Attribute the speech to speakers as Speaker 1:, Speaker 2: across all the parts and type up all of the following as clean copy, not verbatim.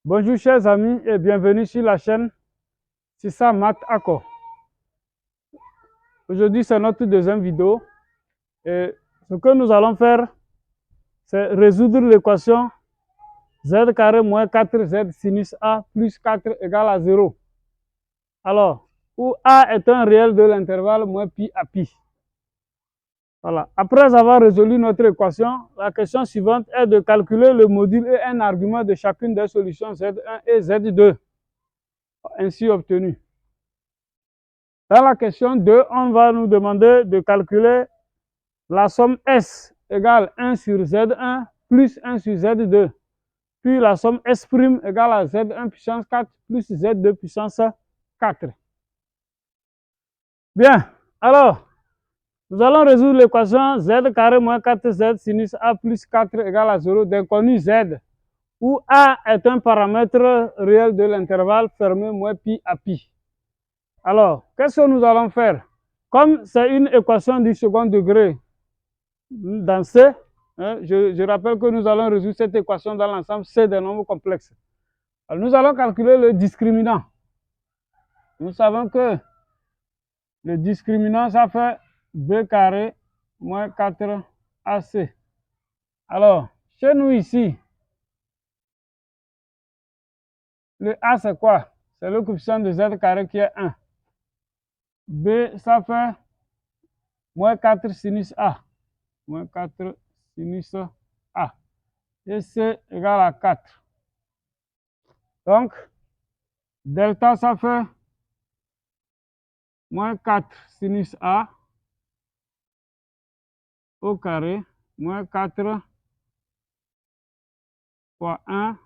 Speaker 1: Bonjour chers amis et bienvenue sur la chaîne Sissa Math Acco. Aujourd'hui c'est notre deuxième vidéo et ce que nous allons faire c'est résoudre l'équation z carré moins 4z sinus a plus 4 égale à 0. Alors, où a est un réel de l'intervalle moins pi à pi. Voilà. Après avoir résolu notre équation, la question suivante est de calculer le module et un argument de chacune des solutions z1 et z2, ainsi obtenues. Dans la question 2, on va nous demander de calculer la somme S égale 1 sur Z1 plus 1 sur Z2. Puis la somme S' égale à Z1 puissance 4 plus Z2 puissance 4. Bien, alors, nous allons résoudre l'équation Z carré moins 4Z sinus A plus 4 égale à 0 d'inconnu Z, où A est un paramètre réel de l'intervalle fermé moins pi à pi. Alors, qu'est-ce que nous allons faire? Comme c'est une équation du second degré dans C, je rappelle que nous allons résoudre cette équation dans l'ensemble C des nombres complexes. Alors, nous allons calculer le discriminant. Nous savons que le discriminant, ça fait B carré moins 4AC. Alors, chez nous ici, le A c'est quoi? C'est le coefficient de Z carré qui est 1. B, ça fait moins 4 sinus A. Moins 4 sinus A. Et C égale à 4. Donc, delta, ça fait moins 4 sinus A au carré, moins 4 fois 1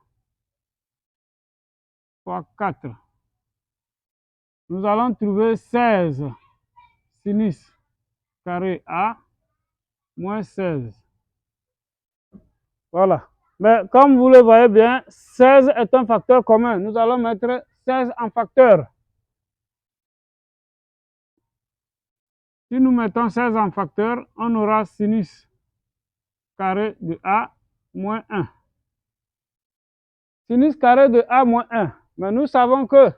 Speaker 1: fois 4. Nous allons trouver 16 sinus carré A moins 16. Voilà. Mais comme vous le voyez bien, 16 est un facteur commun. Nous allons mettre 16 en facteur. Si nous mettons 16 en facteur, on aura sinus carré de A moins 1. Sinus carré de A moins 1. Mais nous savons que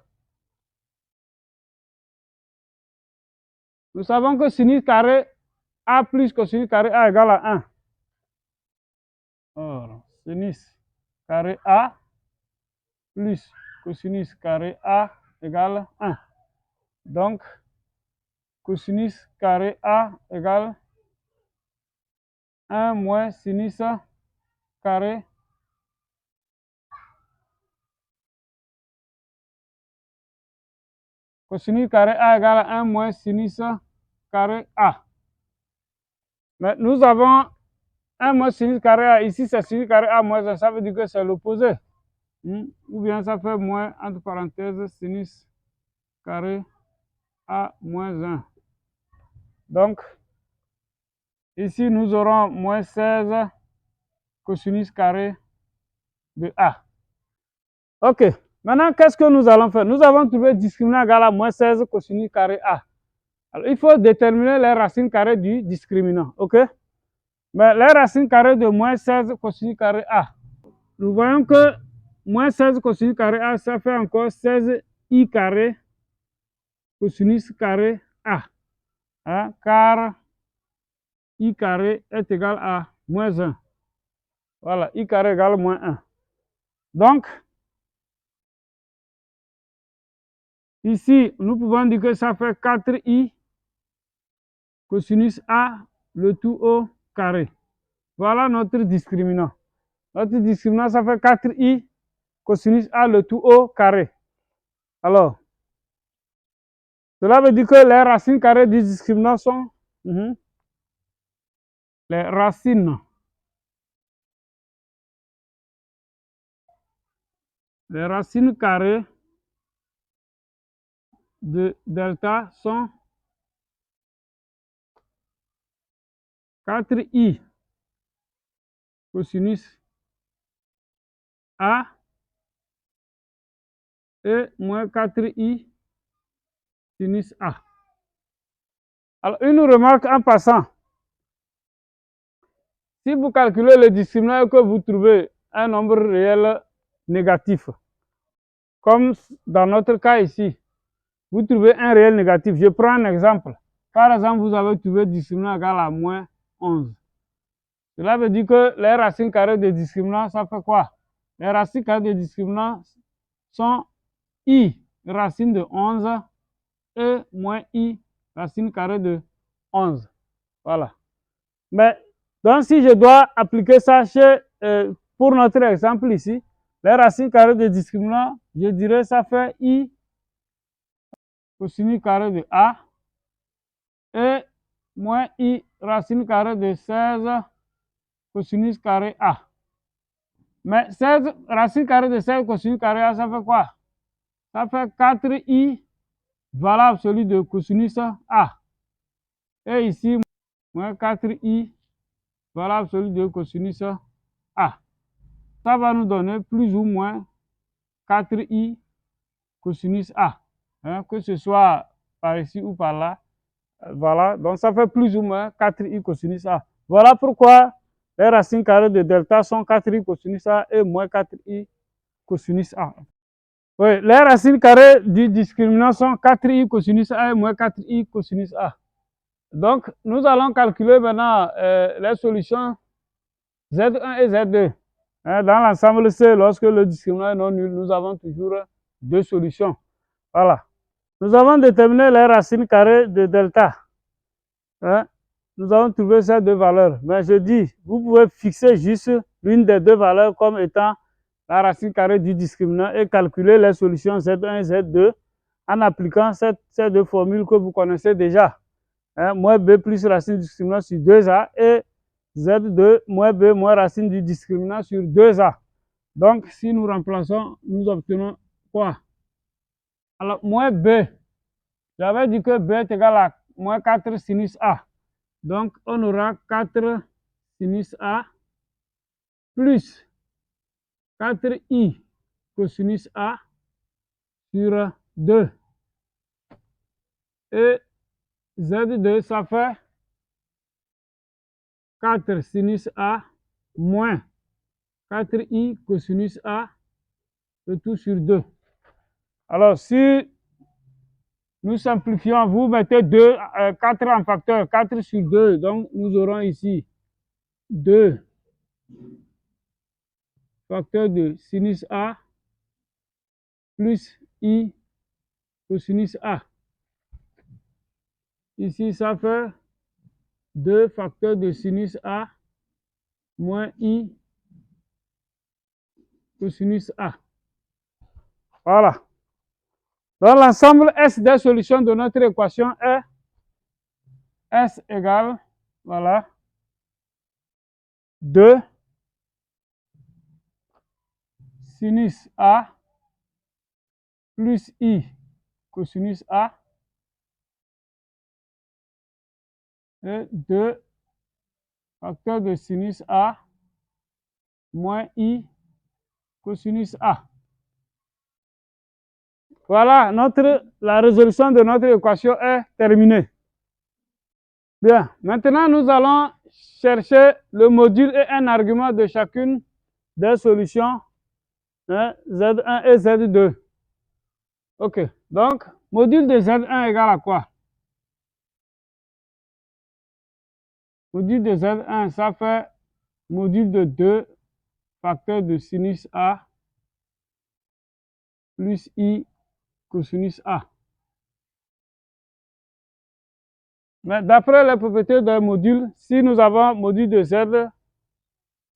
Speaker 1: sinus carré A plus cosinus carré A égale à 1. Alors, sinus carré A plus cosinus carré A égale 1. Donc, cosinus carré A égale 1 moins sinus carré cosinus carré A égale 1 moins sinus carré A. Mais nous avons 1 moins sinus carré A, ici c'est sinus carré A moins 1, ça veut dire que c'est l'opposé. Ou bien ça fait moins, entre parenthèses, sinus carré A moins 1. Donc, ici nous aurons moins 16 cosinus carré de A. Ok, maintenant qu'est-ce que nous allons faire? Nous avons trouvé discriminant égal à moins 16 cosinus carré A. Alors, il faut déterminer les racines carrées du discriminant, ok? Mais les racines carrées de moins 16 cosinus carré A, nous voyons que moins 16 cosinus carré A, ça fait encore 16 I carré cosinus carré A. Hein, car I carré est égal à moins 1. Voilà, I carré égale moins 1. Donc, ici, nous pouvons dire que ça fait 4I cosinus A, le tout au carré. Voilà notre discriminant. Notre discriminant, ça fait 4I cosinus A, le tout au carré. Alors, cela veut dire que les racines carrées du discriminant sont les racines carrées de delta sont 4i cosinus A et moins 4i sinus A. Alors, une remarque en passant. Si vous calculez le discriminant et que vous trouvez un nombre réel négatif, comme dans notre cas ici, vous trouvez un réel négatif. Je prends un exemple. Par exemple, vous avez trouvé discriminant égal à moins 11. Cela veut dire que les racines carrées de discriminant, ça fait quoi? Les racines carrées de discriminant sont i racine de 11 et moins i racine carrée de 11. Voilà. Mais donc, si je dois appliquer ça pour notre exemple ici, les racines carrées de discriminant, je dirais ça fait i cosinus carré de a et moins i racine carrée de 16 cosinus carré a. Mais 16 racine carrée de 16 cosinus carré a, ça fait quoi? Ça fait 4i valeur absolue de cosinus a. Et ici, moins 4i valeur absolue de cosinus a. Ça va nous donner plus ou moins 4i cosinus a. Hein, que ce soit par ici ou par là. Voilà, donc ça fait plus ou moins 4i cosinus a. Voilà pourquoi les racines carrées de delta sont 4i cosinus a et moins 4i cosinus a. Oui, les racines carrées du discriminant sont 4i cosinus a et moins 4i cosinus a. Donc, nous allons calculer maintenant les solutions Z1 et Z2. Hein, dans l'ensemble C, lorsque le discriminant est non nul, nous avons toujours deux solutions. Voilà. Nous avons déterminé les racines carrées de delta. Hein? Nous avons trouvé ces deux valeurs. Mais je dis, vous pouvez fixer juste l'une des deux valeurs comme étant la racine carrée du discriminant et calculer les solutions Z1 et Z2 en appliquant ces deux formules que vous connaissez déjà. Hein? Moins B plus racine du discriminant sur 2A et Z2 moins B moins racine du discriminant sur 2A. Donc, si nous remplaçons, nous obtenons quoi? Alors, moins B, j'avais dit que B est égal à moins 4 sinus A. Donc, on aura 4 sinus A plus 4i cosinus A sur 2. Et Z2, ça fait 4 sinus A moins 4i cosinus A, le tout sur 2. Alors, si nous simplifions, vous mettez 4 en facteur, 4 sur 2, donc nous aurons ici 2 facteur de sinus A plus i cosinus A. Ici, ça fait 2 facteurs de sinus A moins i cosinus A. Voilà. Donc, l'ensemble S des solutions de notre équation est S égale, voilà, 2 sinus A plus i cosinus A et 2 facteurs de sinus A moins i cosinus A. Voilà, la résolution de notre équation est terminée. Bien, maintenant nous allons chercher le module et un argument de chacune des solutions, hein, Z1 et Z2. Ok, donc module de Z1 égale à quoi? Module de Z1, ça fait module de 2 facteurs de sinus A plus i cosinus A. Mais d'après les propriétés d'un module, si nous avons module de Z,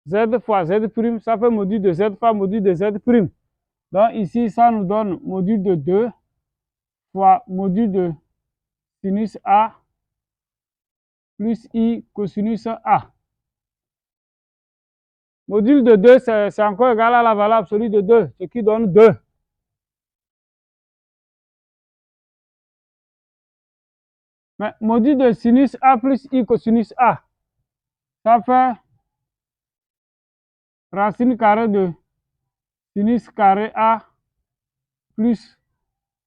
Speaker 1: Z fois Z', ça fait module de Z fois module de Z'. Donc ici, ça nous donne module de 2 fois module de sinus A plus i cosinus A. Module de 2, c'est encore égal à la valeur absolue de 2, ce qui donne 2. Mais module de sinus A plus i cosinus A, ça fait racine carrée de sinus carré A plus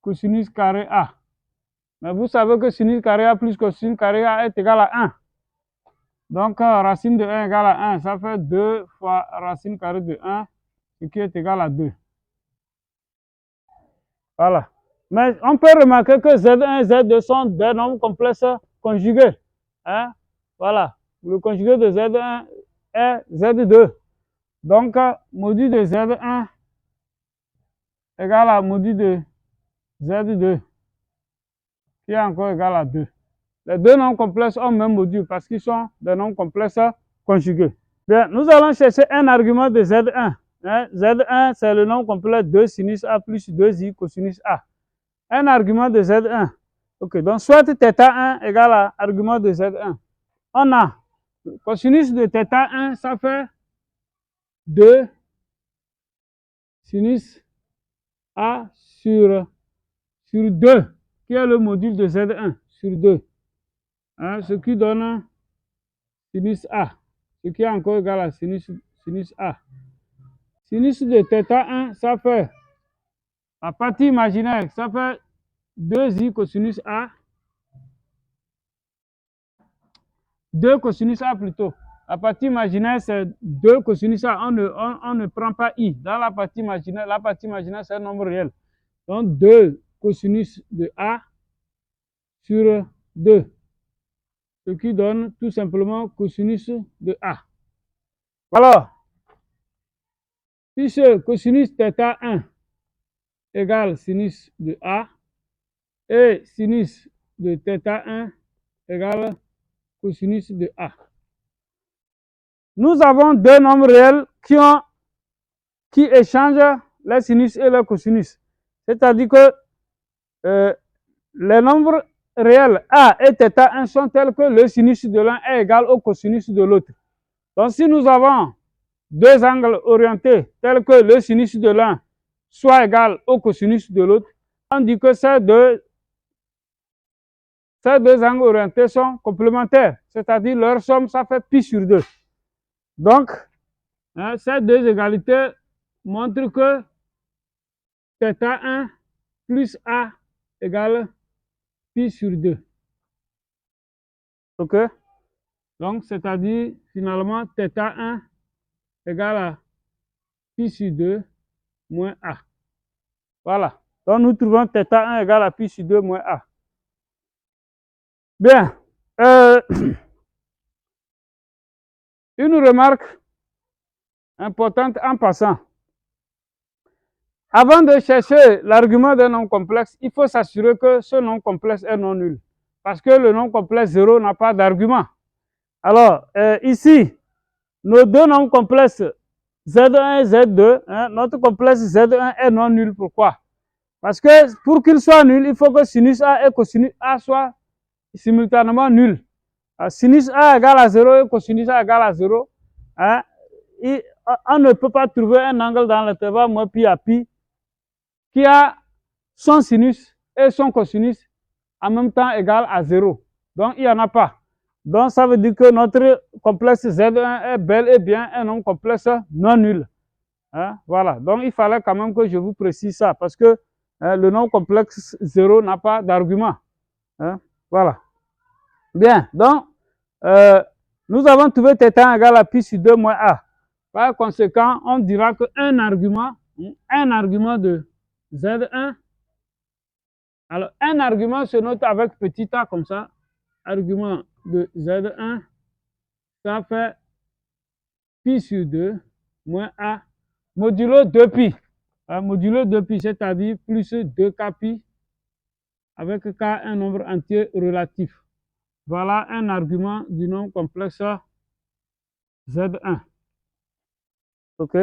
Speaker 1: cosinus carré A. Mais vous savez que sinus carré A plus cosinus carré A est égal à 1. Donc, racine de 1 égale à 1, ça fait 2 fois racine carrée de 1, ce qui est égal à 2. Voilà. Mais on peut remarquer que Z1 et Z2 sont des nombres complexes conjugués. Hein? Voilà. Le conjugué de Z1 est Z2. Donc, module de Z1 égale à module de Z2, qui est encore égal à 2. Les deux nombres complexes ont le même module parce qu'ils sont des nombres complexes conjugués. Bien, nous allons chercher un argument de Z1. Hein? Z1, c'est le nombre complexe 2 sinus A plus 2i cosinus A. Un argument de Z1. Ok, donc soit θ1 égale à argument de Z1. On a cosinus de θ1, ça fait 2 sinus A sur 2, qui est le module de Z1 sur 2. Hein, ce qui donne sinus A, ce qui est encore égal à sinus A. Sinus de θ1, ça fait, la partie imaginaire, ça fait 2i cosinus A, 2 cosinus A plutôt. La partie imaginaire, c'est 2 cosinus A. On ne prend pas i. Dans la partie imaginaire, c'est un nombre réel. Donc 2 cosinus de A sur 2. Ce qui donne tout simplement cosinus de A. Alors, puisque cosinus θ1 égale sinus de A et sinus de θ1 égale cosinus de A. Nous avons deux nombres réels qui échangent les sinus et les cosinus. C'est-à-dire que les nombres réels A et θ1 sont tels que le sinus de l'un est égal au cosinus de l'autre. Donc si nous avons deux angles orientés tels que le sinus de l'un soit égal au cosinus de l'autre, on dit que ces deux angles orientés sont complémentaires, c'est-à-dire leur somme, ça fait pi sur 2. Donc, hein, ces deux égalités montrent que θ1 plus A égale pi sur 2. OK? Donc, c'est-à-dire, finalement, θ1 égale à pi sur 2 moins A. Voilà. Donc, nous trouvons θ1 égale à pi sur 2 moins A. Bien. Une remarque importante en passant. Avant de chercher l'argument d'un nombre complexe, il faut s'assurer que ce nombre complexe est non nul. Parce que le nombre complexe 0 n'a pas d'argument. Alors, ici, nos deux nombres complexes Z1 et Z2, hein, notre complexe Z1 est non nul. Pourquoi? Parce que pour qu'il soit nul, il faut que sinus A et cosinus A soient simultanément nuls. Sinus A égale à 0 et cosinus A égale à 0. Hein, on ne peut pas trouver un angle dans l'intervalle moins pi à pi qui a son sinus et son cosinus en même temps égal à 0. Donc, il n'y en a pas. Donc, ça veut dire que notre complexe Z1 est bel et bien un nombre complexe non nul. Hein? Voilà. Donc, il fallait quand même que je vous précise ça parce que le nombre complexe 0 n'a pas d'argument. Hein? Voilà. Bien. Donc, nous avons trouvé θ1 égale à pi sur 2 moins A. Par conséquent, on dira qu'un argument de Z1, alors un argument se note avec petit a comme ça, argument de Z1, ça fait pi sur 2 moins A modulo 2pi. Modulo 2pi, c'est-à-dire plus 2k pi avec k un nombre entier relatif. Voilà un argument du nombre complexe Z1. OK?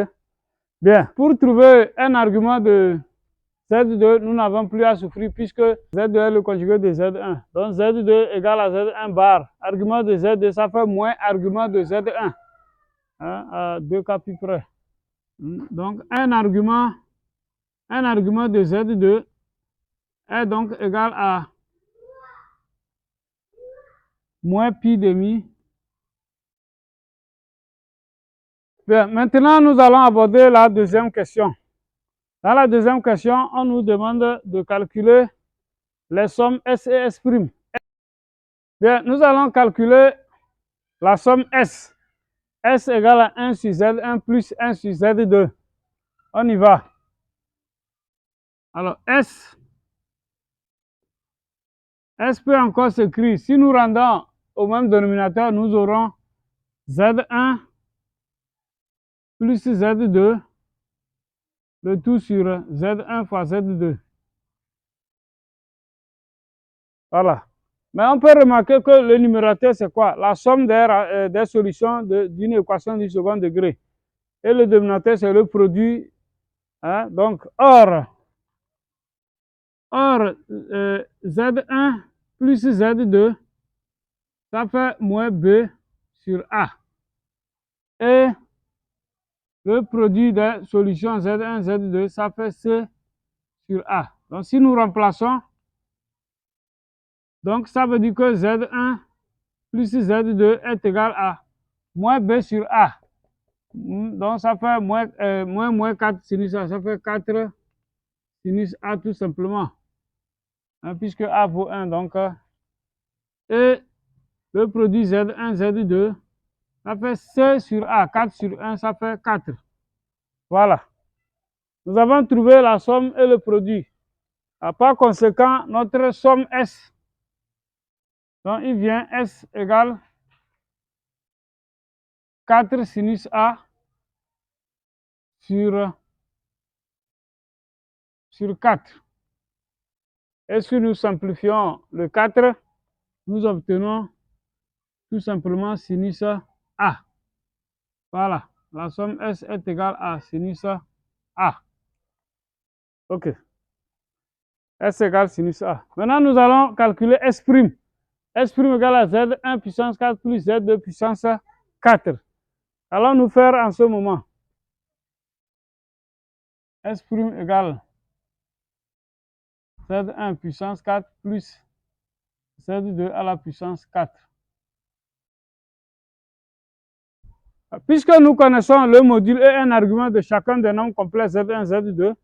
Speaker 1: Bien, pour trouver un argument de Z2, nous n'avons plus à souffrir puisque Z2 est le conjugué de Z1. Donc Z2 égale à Z1 bar. Argument de Z2, ça fait moins argument de Z1. Hein, à 2k plus près. Donc un argument de Z2 est donc égal à moins pi demi. Bien, maintenant nous allons aborder la deuxième question. Dans la deuxième question, on nous demande de calculer les sommes S et S'. Bien, nous allons calculer la somme S. S égale à 1 sur Z1 plus 1 sur Z2. On y va. Alors, S peut encore s'écrire. Si nous rendons au même dénominateur, nous aurons Z1 plus Z2, le tout sur Z1 fois Z2. Voilà. Mais on peut remarquer que le numérateur, c'est quoi? La somme des solutions d'une équation du second degré. Et le dénominateur, c'est le produit. Hein? Donc, or Z1 plus Z2, ça fait moins B sur A. Et le produit des solutions Z1, Z2, ça fait C sur A. Donc, si nous remplaçons, donc ça veut dire que Z1 plus Z2 est égal à moins B sur A. Donc, ça fait moins 4 sinus A. Ça fait 4 sinus A tout simplement. Hein, puisque A vaut 1. Donc, et le produit Z1, Z2, ça fait C sur A. 4 sur 1, ça fait 4. Voilà. Nous avons trouvé la somme et le produit. Par conséquent, notre somme S, donc il vient S égale 4 sinus A sur 4. Et si nous simplifions le 4, nous obtenons tout simplement sinus A. Voilà, la somme S est égale à sinus A. OK. S égale sinus A. Maintenant, nous allons calculer S'. S' égale à Z1 puissance 4 plus Z2 puissance 4. Allons-nous faire en ce moment. S' égale Z1 puissance 4 plus Z2 à la puissance 4. Puisque nous connaissons le module et un argument de chacun des nombres complets Z1, Z2,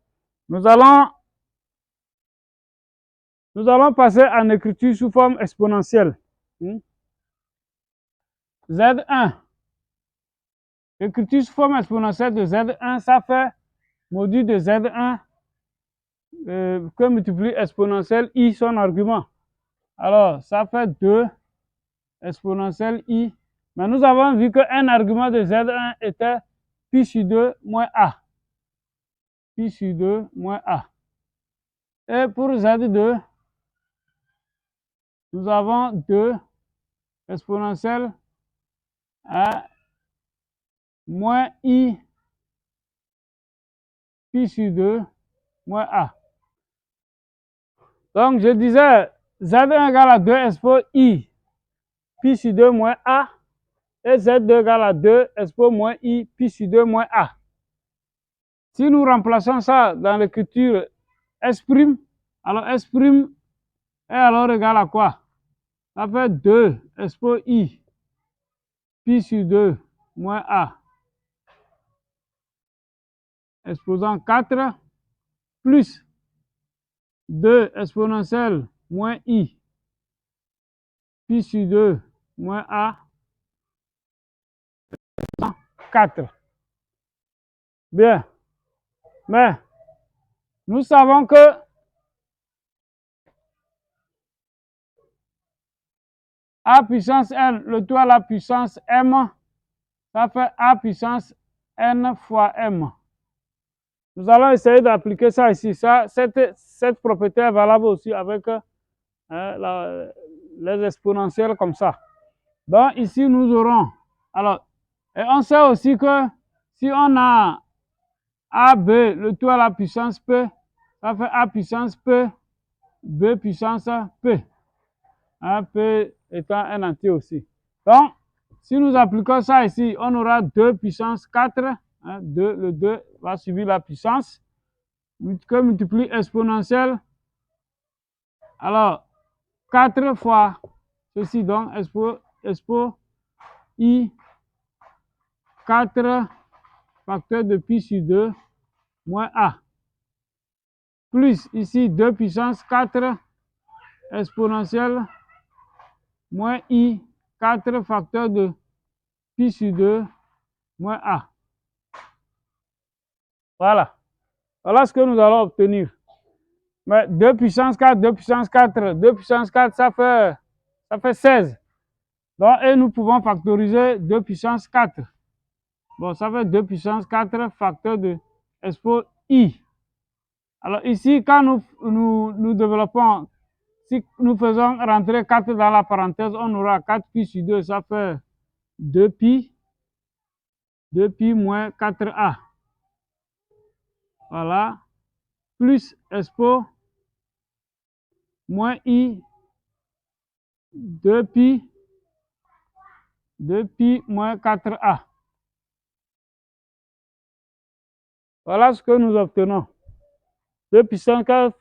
Speaker 1: nous allons passer en écriture sous forme exponentielle. Z1. Écriture sous forme exponentielle de Z1, ça fait module de Z1 que multiplie exponentielle I son argument. Alors, ça fait 2 exponentielle I. Mais nous avons vu qu'un argument de Z1 était pi sur 2 moins A. Pi sur 2 moins A. Et pour Z2, nous avons 2 exponentielle à moins I pi sur 2 moins A. Donc, je disais Z1 égale à 2 expo I pi sur 2 moins A et Z2 égale à 2 expo moins I pi sur 2 moins A. Si nous remplaçons ça dans l'écriture S', alors S' est alors égal à quoi? Ça fait 2 expo I pi sur 2 moins A exposant 4 plus 2 exponentielle moins I pi sur 2 moins A 4. Bien. Mais nous savons que A puissance n, le tout à la puissance m, ça fait A puissance n fois m. Nous allons essayer d'appliquer ça ici. Cette propriété est valable aussi avec les exponentielles comme ça. Donc ici, nous aurons. Alors, et on sait aussi que si on a AB, le tout à la puissance P, ça fait A puissance P, B puissance P. P étant un entier aussi. Donc, si nous appliquons ça ici, on aura 2 puissance 4. Le 2 va suivre la puissance que multiplie exponentielle. Alors, 4 fois ceci, donc expo I 4 facteur de pi sur 2 moins A. Plus ici 2 puissance 4 exponentielle moins I 4 facteur de pi sur 2 moins A. Voilà. Voilà ce que nous allons obtenir. Mais 2 puissance 4, 2 puissance 4, 2 puissance 4, ça fait 16. Donc, et nous pouvons factoriser 2 puissance 4. Bon, ça fait 2 puissance 4 facteur de expo I. Alors ici, quand nous développons, si nous faisons rentrer 4 dans la parenthèse, on aura 4 pi sur 2, ça fait 2 pi moins 4a. Voilà. Plus expo moins I 2 pi moins 4a. Voilà ce que nous obtenons. 2 puissance 4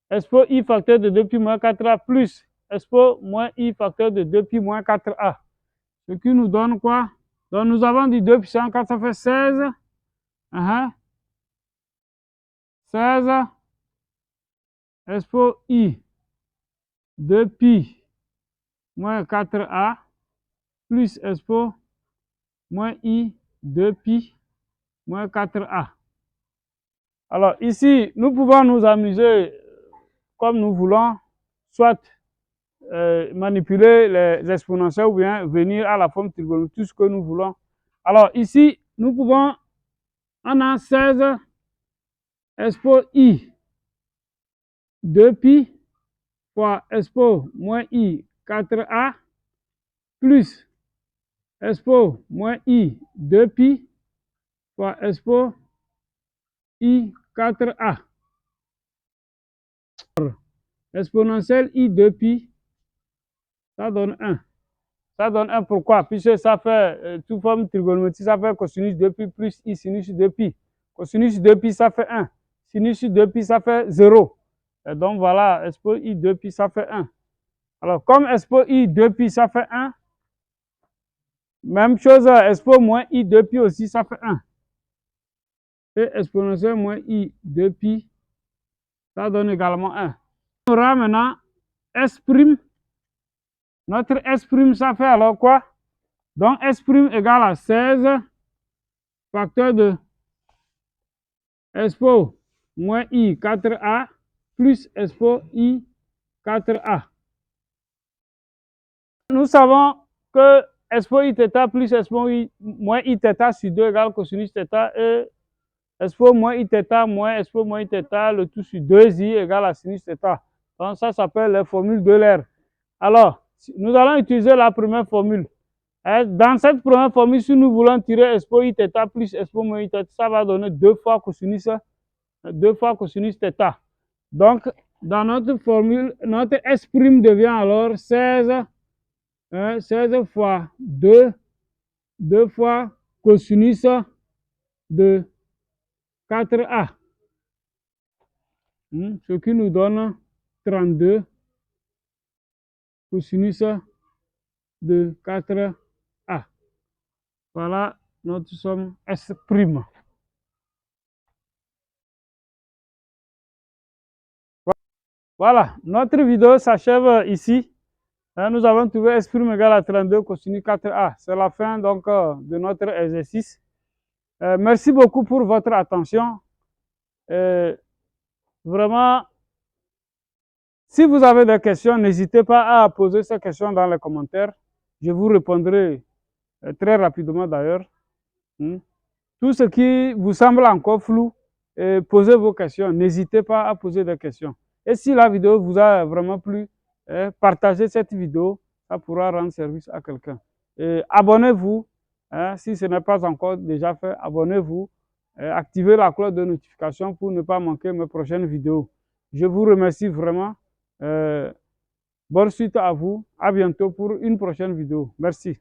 Speaker 1: expo I facteur de 2 pi moins 4a plus expo moins I facteur de 2 pi moins 4a. Ce qui nous donne quoi? Donc nous avons dit 2 puissance 4, ça fait 16. 16 expo I 2 pi moins 4a plus expo moins I 2 pi moins 4a. Alors ici, nous pouvons nous amuser comme nous voulons, soit manipuler les exponentielles ou bien venir à la forme trigonométrique, tout ce que nous voulons. Alors ici, nous pouvons, on a 16 expo I 2 pi fois expo moins I 4a plus expo moins I 2 pi fois expo I 4a. Exponentielle I 2 pi, ça donne 1. Ça donne 1 pourquoi? Puisque ça fait, sous forme trigonométrique, ça fait cosinus 2 pi plus I sinus 2 pi. Cosinus 2 pi, ça fait 1. Sinus 2 pi, ça fait 0. Et donc voilà, expo I 2 pi, ça fait 1. Alors, comme expo I 2 pi, ça fait 1, même chose, expo moins I 2 pi aussi, ça fait 1. Et exponentielle moins I 2 pi, ça donne également 1. On aura maintenant S'. Notre S', ça fait alors quoi? Donc S' égale à 16 facteur de expo moins I 4a plus expo I 4a. Nous savons que expo I θ plus expo I moins I θ sur 2 égale cosinus θ et expo moins I θ moins expo moins I θ, le tout sur 2i égale à sinus θ. Donc ça s'appelle les formules d'Euler. Alors, nous allons utiliser la première formule. Dans cette première formule, si nous voulons tirer expo I θ plus expo moins I θ, ça va donner 2 fois cosinus θ. Donc, dans notre formule, notre S' devient alors 16 fois 2 fois cosinus de 4a. Ce qui nous donne 32 cosinus de 4a. Voilà notre somme S'. Voilà, notre vidéo s'achève ici. Nous avons trouvé S' égale à 32 cosinus 4a. C'est la fin donc de notre exercice. Merci beaucoup pour votre attention. Vraiment, si vous avez des questions, n'hésitez pas à poser ces questions dans les commentaires. Je vous répondrai très rapidement d'ailleurs. Tout ce qui vous semble encore flou, posez vos questions. N'hésitez pas à poser des questions. Et si la vidéo vous a vraiment plu, partagez cette vidéo, ça pourra rendre service à quelqu'un. Abonnez-vous, si ce n'est pas encore déjà fait, abonnez-vous, activez la cloche de notification pour ne pas manquer mes prochaines vidéos. Je vous remercie vraiment. Bonne suite à vous, à bientôt pour une prochaine vidéo. Merci.